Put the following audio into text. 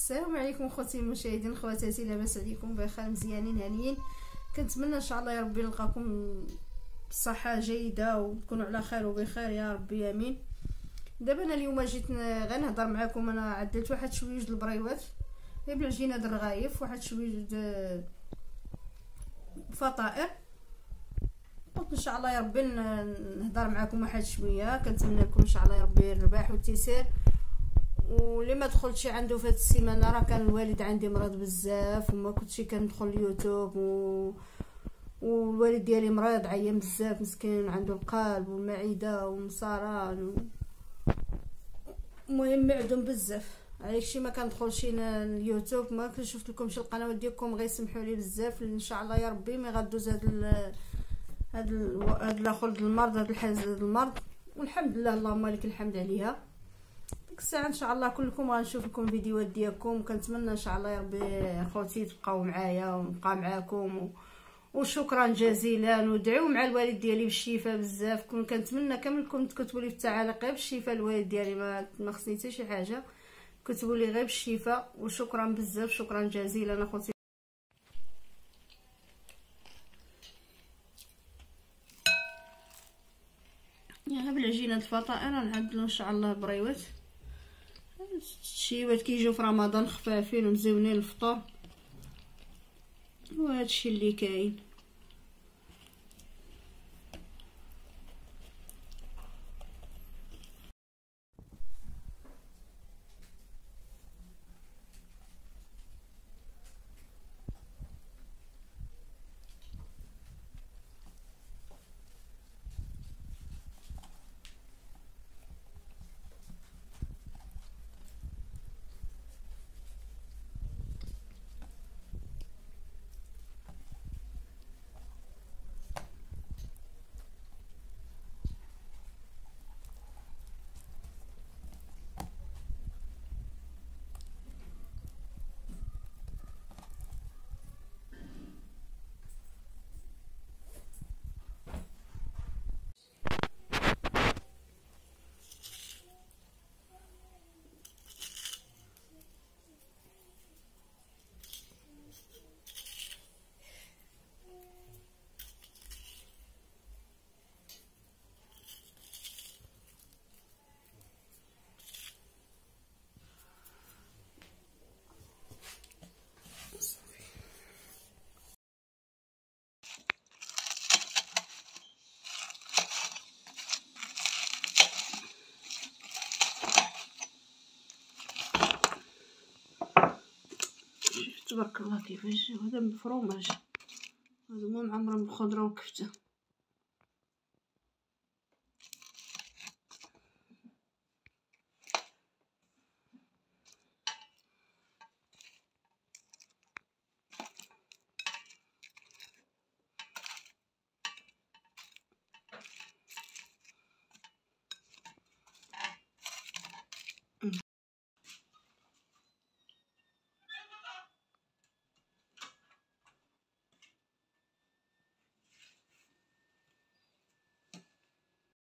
السلام عليكم خوتي المشاهدين، خواتاتي، لاباس عليكم؟ بخير، مزيانين، هانيين؟ كنتمنى ان شاء الله يا ربي نلقاكم بصحه جيده وتكونوا على خير وبخير يا ربي، امين. دابا انا اليوم جيت غير نهضر معكم. انا عدلت واحد شويه البريوات غير بالعجينه د الرغايف، واحد شويه فطائر. قلت ان شاء الله يا ربي نهضر معكم واحد شويه. كنتمنى لكم ان شاء الله يا ربي الرباح والتيسير. واللي ما دخلتش عنده في هذه السيمانه، راه كان الوالد عندي مرض بزاف وما كنتش كندخل اليوتيوب والوالد ديالي مريض عيان بزاف، مسكين، عنده القلب والمعده ومصاران المهم معدوم بزاف. عليك ما كندخلش اليوتيوب، ما كنشوف لكمش القنوات ديالكم، غيسمحوا لي بزاف. ان شاء الله يا ربي ما غدوز هاد الاخر المرض، هاد الحاجه، هاد المرض، والحمد لله، اللهم لك الحمد عليها. ديك الساعه ان شاء الله كلكم غنشوف لكم فيديوهات ديالكم. كنتمنى ان شاء الله يا ربي خوتي تبقاو معايا ونبقى معاكم، وشكرا جزيلا. ودعوا مع الوالد ديالي بالشفاء بزاف. كنتمنى كاملكم تكتبوا لي في التعاليق غير بالشفاء الوالد ديالي، ما خصني حتى شي حاجه، كتبوا لي غير بالشفاء. وشكرا بزاف، شكرا جزيلا اخوتي. يعني بالعجينه الفطائر نعدلوا ان شاء الله بريوات. الشيوات كيجيو في رمضان خفافين ومزيونين الفطور، وهادشي اللي كاين. تبارك الله كيفاش هذا مفروماج، هذا ما معمرهم بالخضره والكفته.